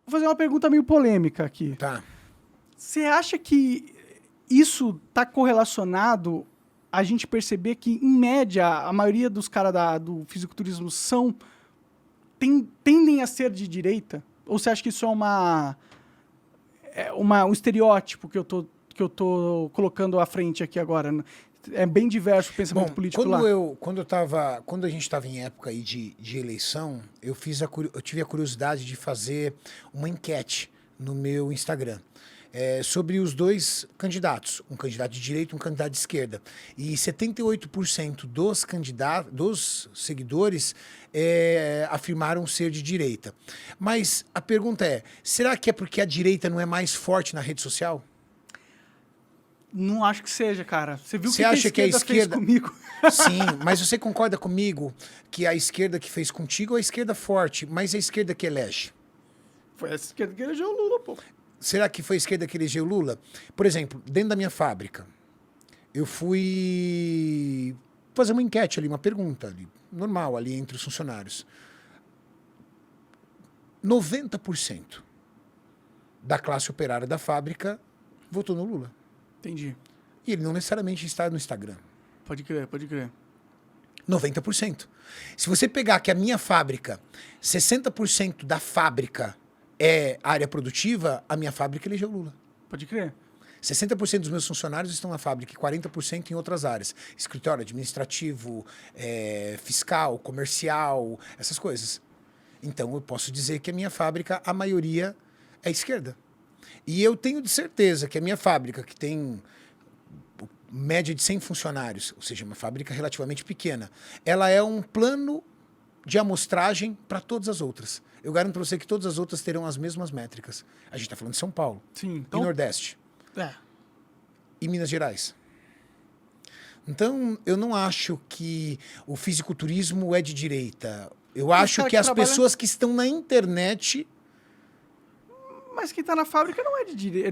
Vou fazer uma pergunta meio polêmica aqui. Tá. Você acha que isso está correlacionado a gente perceber que, em média, a maioria dos caras do fisiculturismo tendem a ser de direita? Ou você acha que isso é um estereótipo que eu tô colocando à frente aqui agora? É bem diverso o pensamento político lá. Quando a gente estava em época aí de eleição, eu tive a curiosidade de fazer uma enquete no meu Instagram. Sobre os dois candidatos, um candidato de direita e um candidato de esquerda. E 78% dos seguidores afirmaram ser de direita. Mas a pergunta é, será que é porque a direita não é mais forte na rede social? Não acho que seja, cara. Você viu o Você que acha que a esquerda fez comigo? Sim, mas você concorda comigo que a esquerda que fez contigo é a esquerda forte, mas a esquerda que elege? Foi a esquerda que elegeu o Lula, pô. Será que foi a esquerda que elegeu Lula? Por exemplo, dentro da minha fábrica, eu fui fazer uma enquete ali, uma pergunta ali, normal ali entre os funcionários. 90% da classe operária da fábrica votou no Lula. Entendi. E ele não necessariamente está no Instagram. Pode crer, pode crer. 90%. Se você pegar que a minha fábrica, 60% da fábrica é área produtiva, a minha fábrica elegeu Lula. Pode crer. 60% dos meus funcionários estão na fábrica e 40% em outras áreas. Escritório administrativo, fiscal, comercial, essas coisas. Então, eu posso dizer que a minha fábrica, a maioria é esquerda. E eu tenho de certeza que a minha fábrica, que tem média de 100 funcionários, ou seja, uma fábrica relativamente pequena, ela é um plano de amostragem para todas as outras. Eu garanto para você que todas as outras terão as mesmas métricas. A gente está falando de São Paulo. Sim, então, e Nordeste. E Minas Gerais. Então, eu não acho que o fisiculturismo é de direita. Eu acho que as pessoas que estão na internet... Mas quem está na fábrica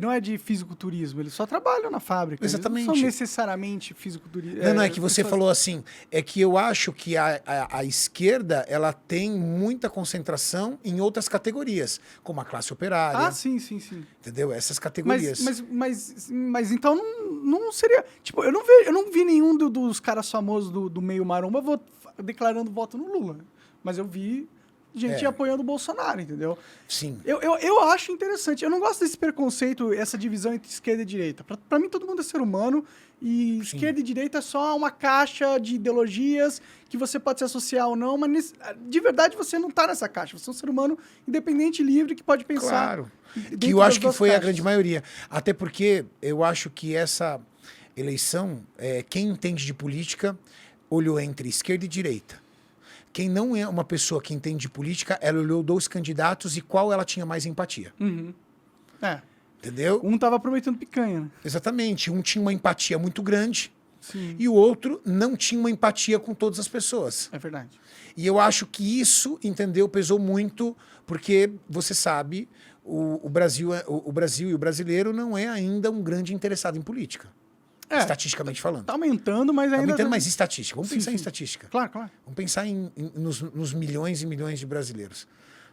não é de fisiculturismo, eles só trabalham na fábrica. Exatamente. Eles não são necessariamente fisiculturistas. Não, é que você falou assim, é que eu acho que a esquerda, ela tem muita concentração em outras categorias, como a classe operária. Ah, sim. Entendeu? Essas categorias. Mas então não seria... Tipo, eu não vi nenhum dos caras famosos do meio maromba declarando voto no Lula. Mas eu vi... gente apoiando o Bolsonaro, entendeu? Sim. Eu acho interessante. Eu não gosto desse preconceito, essa divisão entre esquerda e direita. Pra mim, todo mundo é ser humano e Sim. Esquerda e direita é só uma caixa de ideologias que você pode se associar ou não, mas de verdade você não tá nessa caixa. Você é um ser humano independente e livre que pode pensar. Claro. Que eu acho que foi a grande maioria. Até porque eu acho que essa eleição, quem entende de política, olhou entre esquerda e direita. Quem não é uma pessoa que entende de política, ela olhou 2 candidatos e qual ela tinha mais empatia. Uhum. Entendeu? Um tava prometendo picanha, né? Exatamente. Um tinha uma empatia muito grande. Sim. E o outro não tinha uma empatia com todas as pessoas. É verdade. E eu acho que isso, entendeu, pesou muito, porque você sabe, o Brasil e o brasileiro não é ainda um grande interessado em política. Estatisticamente falando. Tá aumentando, mas ainda... Tá aumentando, mas estatística. Vamos pensar em estatística. Claro. Vamos pensar nos milhões e milhões de brasileiros.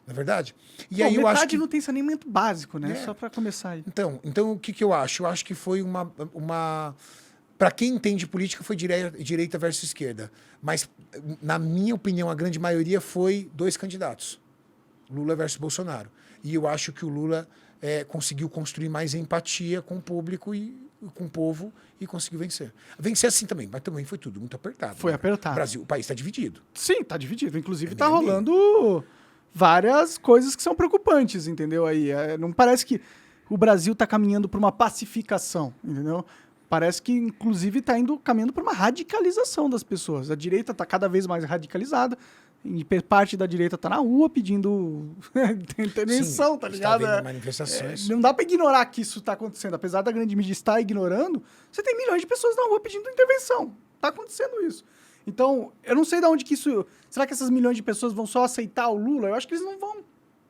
Não é verdade? E Bom, aí eu acho que... não tem saneamento básico, né? Só para começar aí. Então, o que eu acho? Eu acho que foi uma... Para quem entende política, foi direita versus esquerda. Mas, na minha opinião, a grande maioria foi 2 candidatos. Lula versus Bolsonaro. E eu acho que o Lula conseguiu construir mais empatia com o público e com o povo e conseguiu vencer. Vencer assim também, mas também foi tudo muito apertado. Foi apertado. O país está dividido. Sim, está dividido. Inclusive, está rolando várias coisas que são preocupantes, entendeu? Aí, não parece que o Brasil está caminhando para uma pacificação, entendeu? Parece que, inclusive, está caminhando para uma radicalização das pessoas. A direita está cada vez mais radicalizada. E parte da direita tá na rua pedindo intervenção, tá ligado? Está vendo manifestações. Não dá pra ignorar que isso tá acontecendo. Apesar da grande mídia estar ignorando, você tem milhões de pessoas na rua pedindo intervenção. Tá acontecendo isso. Então, eu não sei de onde que isso... Será que essas milhões de pessoas vão só aceitar o Lula? Eu acho que eles não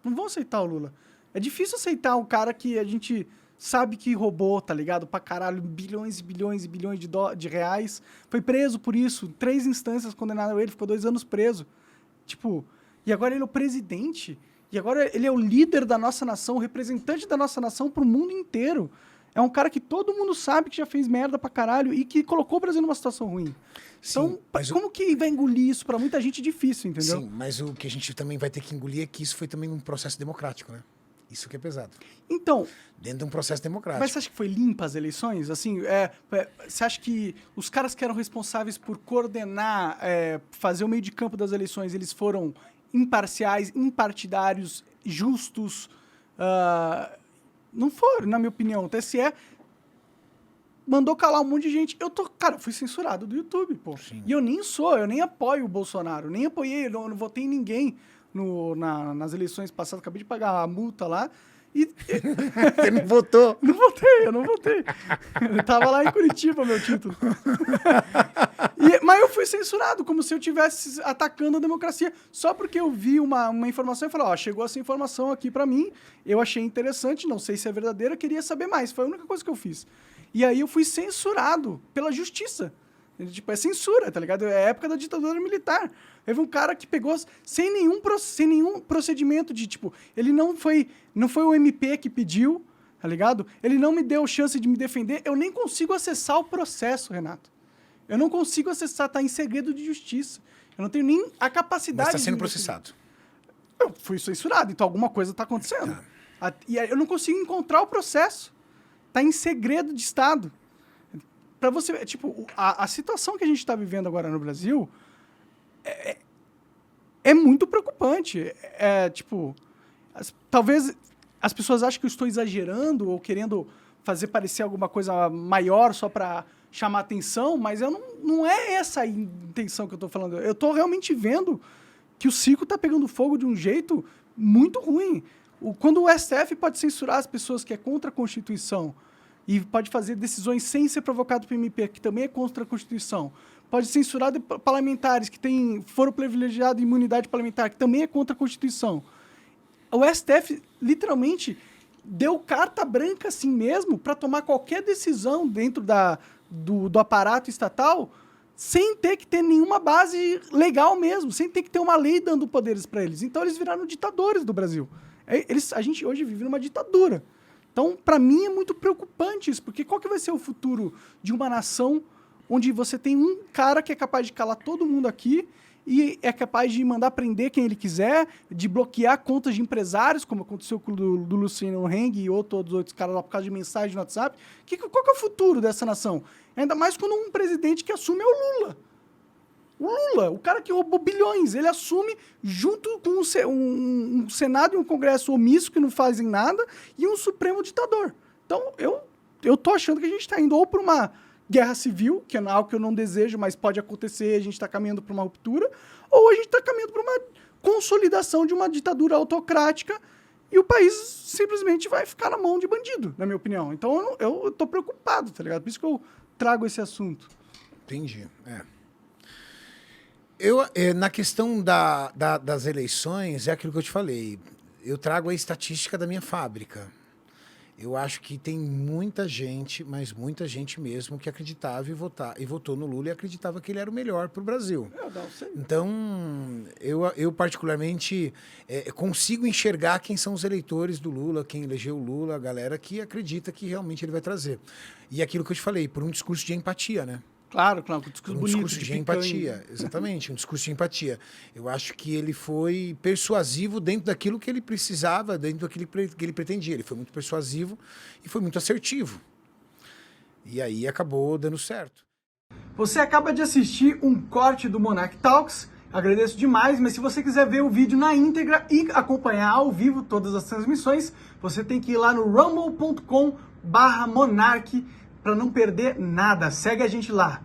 vão aceitar o Lula. É difícil aceitar um cara que a gente sabe que roubou, tá ligado? Pra caralho, bilhões e bilhões e bilhões de reais. Foi preso por isso. 3 instâncias condenaram ele, ficou 2 anos preso. Tipo, e agora ele é o presidente E agora ele é o líder da nossa nação, o representante da nossa nação pro mundo inteiro. É um cara que todo mundo sabe que já fez merda pra caralho e que colocou o Brasil numa situação ruim. Então, como que vai engolir isso? Pra muita gente é difícil, entendeu? Sim, mas o que a gente também vai ter que engolir é que isso foi também um processo democrático, né? Isso que é pesado. Então... Dentro de um processo democrático. Mas você acha que foi limpa as eleições? Assim, você acha que os caras que eram responsáveis por coordenar, fazer o meio de campo das eleições, eles foram imparciais, impartidários, justos? Não foram, na minha opinião. O TSE mandou calar um monte de gente. Cara, eu fui censurado do YouTube, pô. Sim. E eu nem apoio o Bolsonaro, nem apoiei, eu não votei em ninguém nas eleições passadas, acabei de pagar a multa lá. Você não votou? Eu não votei. Eu tava lá em Curitiba, meu título. Mas eu fui censurado, como se eu estivesse atacando a democracia. Só porque eu vi uma informação e falei, ó, chegou essa informação aqui pra mim, eu achei interessante, não sei se é verdadeira, queria saber mais. Foi a única coisa que eu fiz. E aí eu fui censurado pela justiça. Tipo, é censura, tá ligado? É a época da ditadura militar. Teve um cara que pegou sem nenhum procedimento de, tipo, ele não foi o MP que pediu, tá ligado? Ele não me deu chance de me defender. Eu nem consigo acessar o processo, Renato. Eu não consigo acessar, tá em segredo de justiça. Eu não tenho nem a capacidade de... Mas tá sendo processado. Eu fui censurado, então alguma coisa tá acontecendo. Tá. E aí eu não consigo encontrar o processo. Tá em segredo de Estado. Pra você... Tipo, a situação que a gente tá vivendo agora no Brasil é muito preocupante. Tipo... Talvez as pessoas achem que eu estou exagerando ou querendo fazer parecer alguma coisa maior só pra chamar atenção, mas não é essa a intenção que eu tô falando. Eu tô realmente vendo que o circo tá pegando fogo de um jeito muito ruim. Quando o STF pode censurar as pessoas que é contra a Constituição e pode fazer decisões sem ser provocado pelo MP, que também é contra a Constituição, pode censurar parlamentares que foram privilegiados de imunidade parlamentar, que também é contra a Constituição. O STF, literalmente, deu carta branca assim mesmo para tomar qualquer decisão dentro do aparato estatal sem ter que ter nenhuma base legal mesmo, sem ter que ter uma lei dando poderes para eles. Então, eles viraram ditadores do Brasil. A gente hoje vive numa ditadura. Então, para mim, é muito preocupante isso, porque qual que vai ser o futuro de uma nação onde você tem um cara que é capaz de calar todo mundo aqui e é capaz de mandar prender quem ele quiser, de bloquear contas de empresários, como aconteceu com o do Luciano Heng e todos os outros caras lá por causa de mensagem no WhatsApp. Qual que é o futuro dessa nação? Ainda mais quando um presidente que assume é o Lula. O Lula, o cara que roubou bilhões, ele assume junto com um Senado e um Congresso omisso que não fazem nada e um Supremo ditador. Então, eu tô achando que a gente está indo ou para uma guerra civil, que é algo que eu não desejo, mas pode acontecer, a gente está caminhando para uma ruptura, ou a gente está caminhando para uma consolidação de uma ditadura autocrática e o país simplesmente vai ficar na mão de bandido, na minha opinião. Então, eu tô preocupado, tá ligado? Por isso que eu trago esse assunto. Entendi, na questão das eleições, é aquilo que eu te falei. Eu trago a estatística da minha fábrica. Eu acho que tem muita gente, mas muita gente mesmo, que acreditava e votou no Lula e acreditava que ele era o melhor para o Brasil. Então, eu particularmente consigo enxergar quem são os eleitores do Lula, quem elegeu o Lula, a galera que acredita que realmente ele vai trazer. E aquilo que eu te falei, por um discurso de empatia, né? Claro, um discurso bonito. Um discurso de empatia, exatamente, um discurso de empatia. Eu acho que ele foi persuasivo dentro daquilo que ele precisava, dentro daquilo que ele pretendia. Ele foi muito persuasivo e foi muito assertivo. E aí acabou dando certo. Você acaba de assistir um corte do Monarch Talks. Agradeço demais, mas se você quiser ver o vídeo na íntegra e acompanhar ao vivo todas as transmissões, você tem que ir lá no rumble.com/monarch para não perder nada. Segue a gente lá.